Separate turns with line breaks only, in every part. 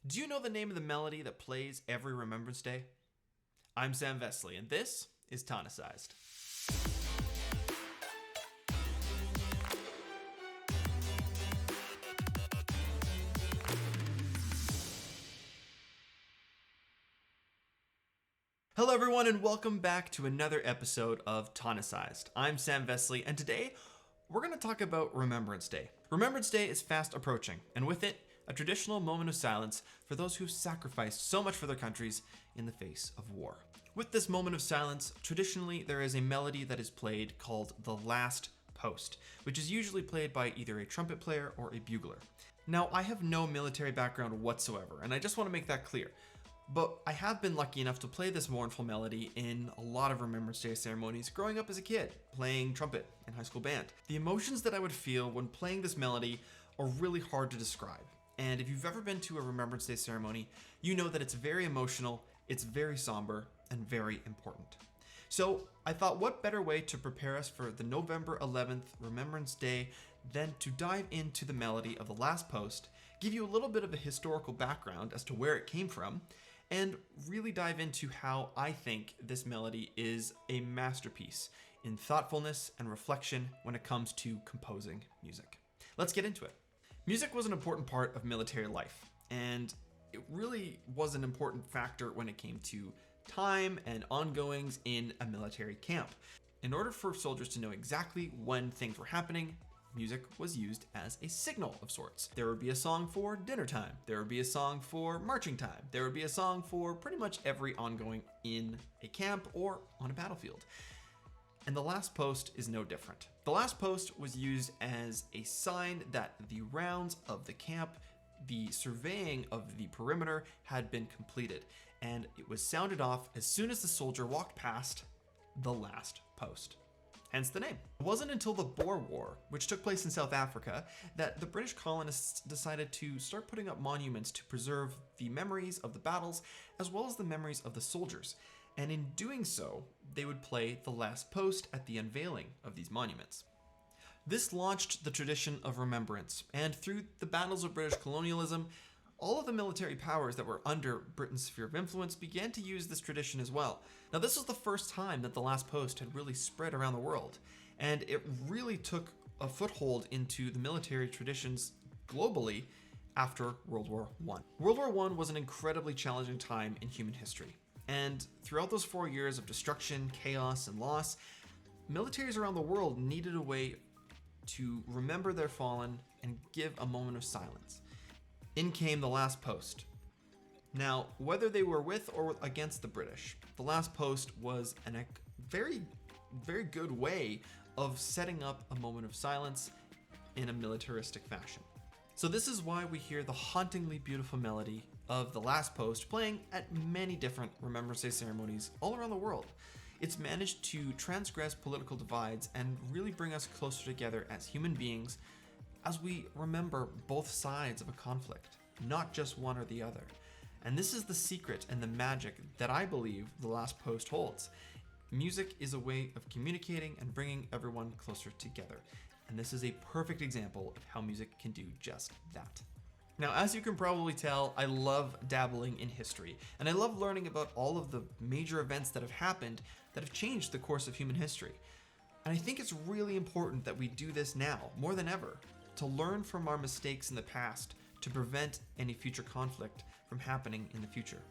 Do you know the name of the melody that plays every Remembrance Day? I'm Sam Vesley, and this is Tonicized. Hello everyone, and welcome back to another episode of Tonicized. I'm Sam Vesley, and today we're going to talk about Remembrance Day. Remembrance Day is fast approaching, and with it, a traditional moment of silence for those who've sacrificed so much for their countries in the face of war. With this moment of silence, traditionally there is a melody that is played called the last post, which is usually played by either a trumpet player or a bugler. Now, I have no military background whatsoever, and I just want to make that clear. But I have been lucky enough to play this mournful melody in a lot of Remembrance Day ceremonies growing up as a kid, playing trumpet in high school band. The emotions that I would feel when playing this melody are really hard to describe. And if you've ever been to a Remembrance Day ceremony, you know that it's very emotional, it's very somber, and very important. So I thought, what better way to prepare us for the November 11th Remembrance Day than to dive into the melody of the last post, give you a little bit of a historical background as to where it came from, and really dive into how I think this melody is a masterpiece in thoughtfulness and reflection when it comes to composing music. Let's get into it. Music was an important part of military life, and it really was an important factor when it came to time and ongoings in a military camp. In order for soldiers to know exactly when things were happening, music was used as a signal of sorts. There would be a song for dinner time, there would be a song for marching time, there would be a song for pretty much every ongoing in a camp or on a battlefield. And the last post is no different. The last post was used as a sign that the rounds of the camp, the surveying of the perimeter had been completed, and it was sounded off as soon as the soldier walked past the last post. Hence the name. It wasn't until the Boer War, which took place in South Africa, that the British colonists decided to start putting up monuments to preserve the memories of the battles as well as the memories of the soldiers. And in doing so, they would play the last post at the unveiling of these monuments. This launched the tradition of remembrance, and through the battles of British colonialism, all of the military powers that were under Britain's sphere of influence began to use this tradition as well. Now, this was the first time that the last post had really spread around the world, and it really took a foothold into the military traditions globally after World War I. World War I was an incredibly challenging time in human history. And throughout those 4 years of destruction, chaos, and loss, militaries around the world needed a way to remember their fallen and give a moment of silence. In came the last post. Now, whether they were with or against the British, the last post was a very, very good way of setting up a moment of silence in a militaristic fashion. So this is why we hear the hauntingly beautiful melody of the last post playing at many different Remembrance Day ceremonies all around the world. It's managed to transgress political divides and really bring us closer together as human beings as we remember both sides of a conflict, not just one or the other. And this is the secret and the magic that I believe the last post holds. Music is a way of communicating and bringing everyone closer together. And this is a perfect example of how music can do just that. Now, as you can probably tell, I love dabbling in history, and I love learning about all of the major events that have happened that have changed the course of human history. And I think it's really important that we do this now, more than ever, to learn from our mistakes in the past to prevent any future conflict from happening in the future.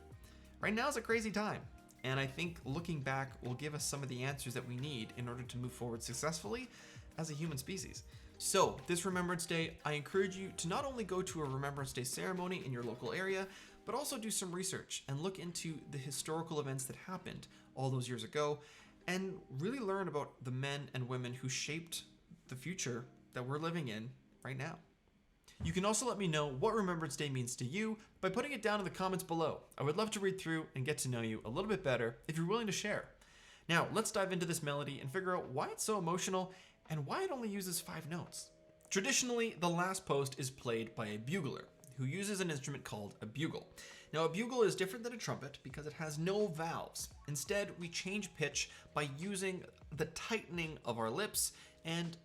Right now is a crazy time, and I think looking back will give us some of the answers that we need in order to move forward successfully as a human species. So, this Remembrance Day, I encourage you to not only go to a Remembrance Day ceremony in your local area, but also do some research and look into the historical events that happened all those years ago, and really learn about the men and women who shaped the future that we're living in right now. You can also let me know what Remembrance Day means to you by putting it down in the comments below. I would love to read through and get to know you a little bit better if you're willing to share. Now, let's dive into this melody and figure out why it's so emotional and why it only uses 5 notes. Traditionally, the last post is played by a bugler, who uses an instrument called a bugle. Now, a bugle is different than a trumpet because it has no valves. Instead, we change pitch by using the tightening of our lips and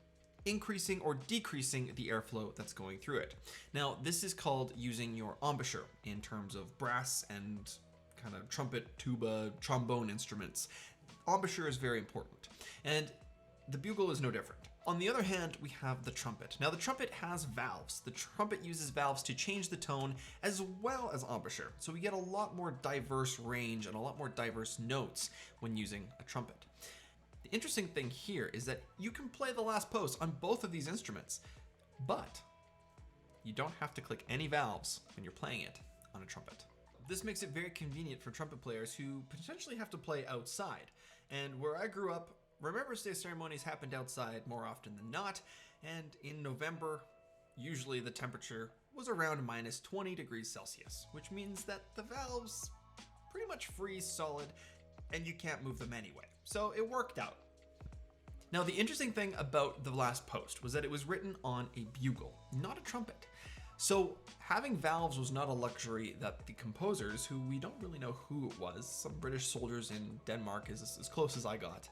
increasing or decreasing the airflow that's going through it. Now, this is called using your embouchure in terms of brass and kind of trumpet, tuba, trombone instruments. Embouchure is very important, and the bugle is no different. On the other hand, we have the trumpet. Now, the trumpet has valves. The trumpet uses valves to change the tone as well as embouchure. So we get a lot more diverse range and a lot more diverse notes when using a trumpet. The interesting thing here is that you can play the last post on both of these instruments, but you don't have to click any valves when you're playing it on a trumpet. This makes it very convenient for trumpet players who potentially have to play outside. And where I grew up, Remembrance Day ceremonies happened outside more often than not, and in November, usually the temperature was around minus 20 degrees Celsius, which means that the valves pretty much freeze solid and you can't move them anyway. So it worked out. Now, the interesting thing about the last post was that it was written on a bugle, not a trumpet. So having valves was not a luxury that the composers, who we don't really know who it was, some British soldiers in Denmark is as close as I got,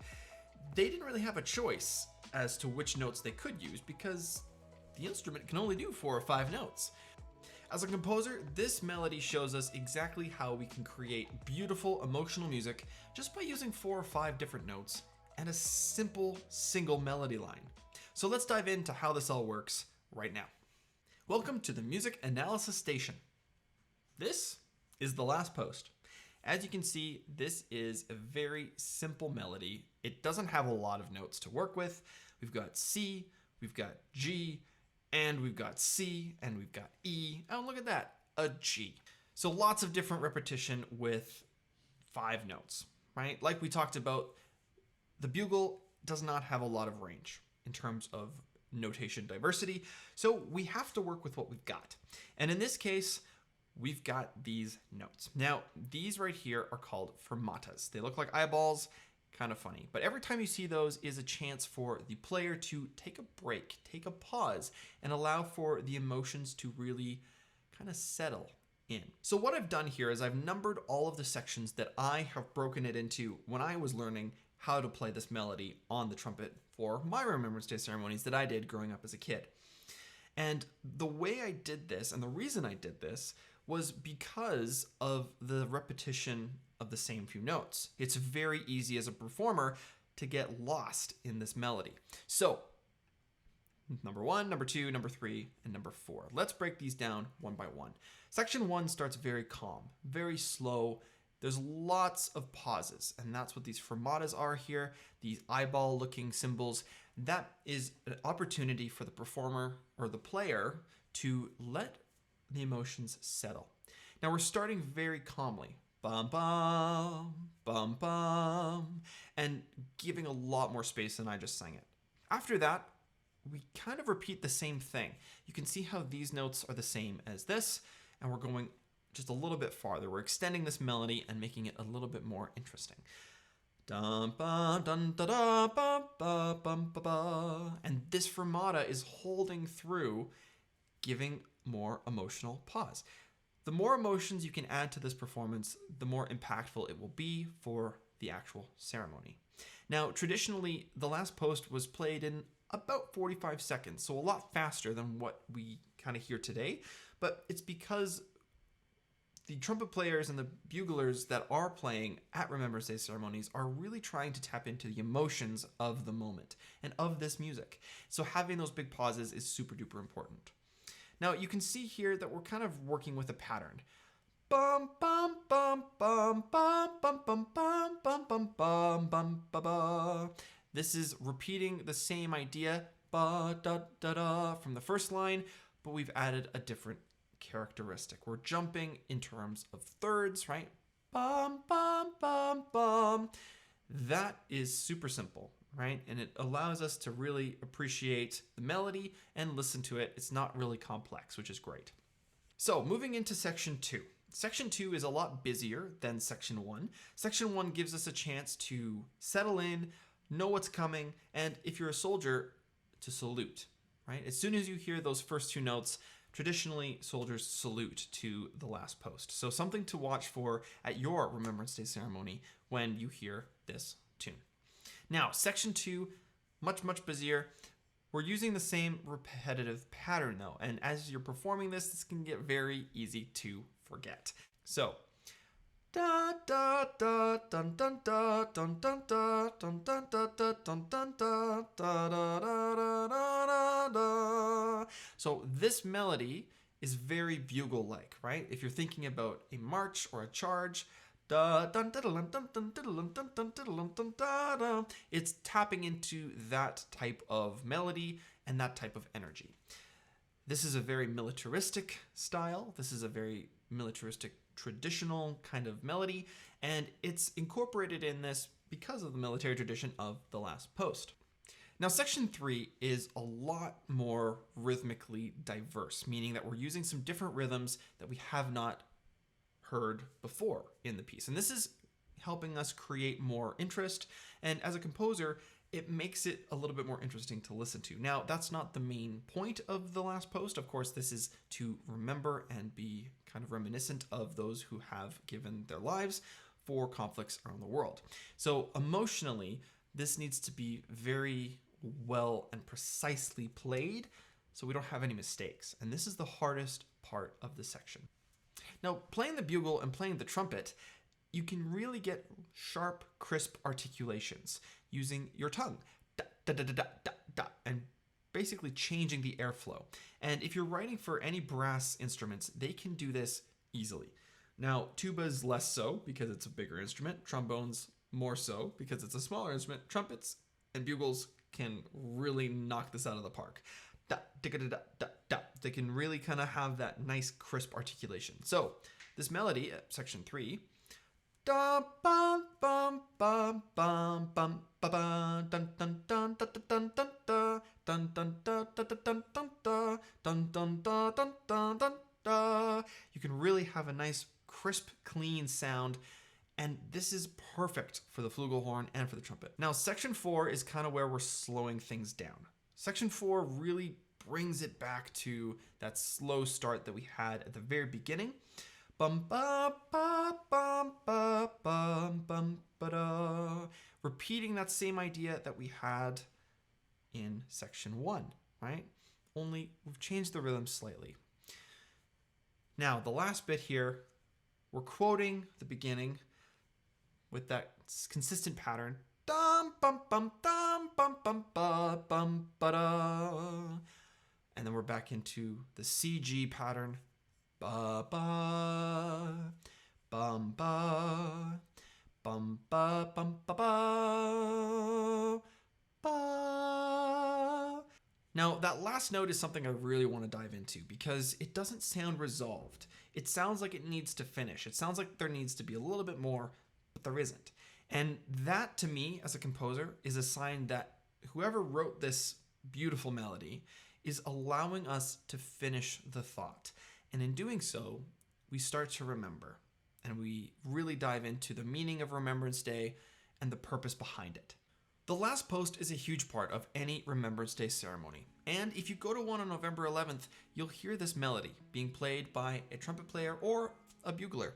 they didn't really have a choice as to which notes they could use because the instrument can only do 4 or 5 notes. As a composer, this melody shows us exactly how we can create beautiful emotional music just by using 4 or 5 different notes and a simple single melody line. So let's dive into how this all works right now. Welcome to the Music Analysis Station. This is the last post. As you can see, this is a very simple melody. It doesn't have a lot of notes to work with. We've got C, we've got G, and we've got C, and we've got E. Oh, look at that, a G. So lots of different repetition with 5 notes, right? Like we talked about, the bugle does not have a lot of range in terms of notation diversity, so we have to work with what we've got. And in this case, we've got these notes. Now, these right here are called fermatas. They look like eyeballs, kind of funny. But every time you see those is a chance for the player to take a break, take a pause, and allow for the emotions to really kind of settle in. So what I've done here is I've numbered all of the sections that I have broken it into when I was learning how to play this melody on the trumpet for my Remembrance Day ceremonies that I did growing up as a kid. And the way I did this, and the reason I did this, was because of the repetition of the same few notes. It's very easy as a performer to get lost in this melody. So, number 1, number 2, number 3, and number 4. Let's break these down one by one. Section 1 starts very calm, very slow. There's lots of pauses, and that's what these fermatas are here, these eyeball-looking symbols. That is an opportunity for the performer or the player to let the emotions settle. Now we're starting very calmly, bum bum, bum bum, and giving a lot more space than I just sang it. After that, we kind of repeat the same thing. You can see how these notes are the same as this, and we're going just a little bit farther. We're extending this melody and making it a little bit more interesting. Dun, ba, dun, da, da, ba, ba, bum, ba, ba. And this fermata is holding through, giving more emotional pause. The more emotions you can add to this performance, the more impactful it will be for the actual ceremony. Now, traditionally, the last post was played in about 45 seconds, so a lot faster than what we kind of hear today, but it's because the trumpet players and the buglers that are playing at Remembrance Day ceremonies are really trying to tap into the emotions of the moment and of this music. So having those big pauses is super duper important. Now you can see here that we're kind of working with a pattern. Bum bum bum bum bum bum bum bum bum bum bum bum ba ba. This is repeating the same idea ba da da da from the first line, but we've added a different characteristic. We're jumping in terms of thirds, right? Bum bum bum bum. That is super simple, right? And it allows us to really appreciate the melody and listen to it. It's not really complex, which is great. So moving into section 2. Section 2 is a lot busier than section 1. Section 1 gives us a chance to settle in, know what's coming, and if you're a soldier, to salute, right? As soon as you hear those first 2 notes, traditionally soldiers salute to the last post. So something to watch for at your Remembrance Day ceremony when you hear this tune. Now, section 2, much busier. We're using the same repetitive pattern though, and as you're performing this can get very easy to forget. So, da da da dun dun da dun dun da dun dun da da dun dun da da da da da da. So this melody is very bugle-like, right? If you're thinking about a march or a charge, da dun dun dun dun dun dun dun dun dun dun da da, it's tapping into that type of melody and that type of energy. This is a very militaristic style. This is a very militaristic traditional kind of melody, and it's incorporated in this because of the military tradition of the last post. Now, section 3 is a lot more rhythmically diverse, meaning that we're using some different rhythms that we have not heard before in the piece. And this is helping us create more interest, and as a composer, it makes it a little bit more interesting to listen to. Now, that's not the main point of the last post. Of course, this is to remember and be kind of reminiscent of those who have given their lives for conflicts around the world. So emotionally, this needs to be very well and precisely played so we don't have any mistakes. And this is the hardest part of the section. Now, playing the bugle and playing the trumpet, you can really get sharp, crisp articulations using your tongue, da, da, da, da, da, da, da, and basically changing the airflow. And if you're writing for any brass instruments, they can do this easily. Now, tuba's less so because it's a bigger instrument, trombones more so because it's a smaller instrument, trumpets and bugles can really knock this out of the park. Da, da, da, da, da, da. They can really kind of have that nice crisp articulation. So this melody at section 3, da bum bum bum bum bum ba ba dun dun dun dun dun dun dun dun dun dun dun dun dun dun dun dun dun dun. You can really have a nice crisp, clean sound, and this is perfect for the flugelhorn and for the trumpet. Now, section 4 is kind of where we're slowing things down. Section 4 really brings it back to that slow start that we had at the very beginning. Bum ba ba bum ba bum bum ba da. Repeating that same idea that we had in section 1, right? Only we've changed the rhythm slightly. Now, the last bit here, we're quoting the beginning with that consistent pattern. Dum bum bum dum bum bum ba bum ba da. And then we're back into the CG pattern. Ba ba bum ba bum ba bum ba ba ba. Now, that last note is something I really want to dive into because it doesn't sound resolved. It sounds like it needs to finish. It sounds like there needs to be a little bit more, but there isn't. And that, to me, as a composer, is a sign that whoever wrote this beautiful melody is allowing us to finish the thought. And in doing so, we start to remember, and we really dive into the meaning of Remembrance Day and the purpose behind it. The last post is a huge part of any Remembrance Day ceremony. And if you go to one on November 11th, you'll hear this melody being played by a trumpet player or a bugler.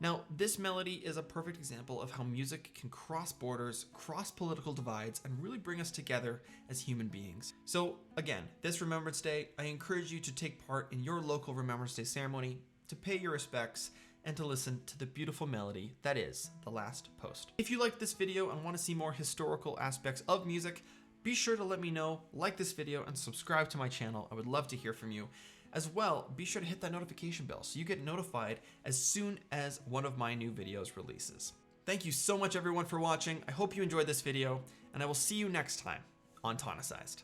Now, this melody is a perfect example of how music can cross borders, cross political divides, and really bring us together as human beings. So again, this Remembrance Day, I encourage you to take part in your local Remembrance Day ceremony, to pay your respects, and to listen to the beautiful melody that is the last post. If you liked this video and want to see more historical aspects of music, be sure to let me know, like this video, and subscribe to my channel. I would love to hear from you. As well, be sure to hit that notification bell so you get notified as soon as one of my new videos releases. Thank you so much everyone for watching. I hope you enjoyed this video, and I will see you next time on Tonicized.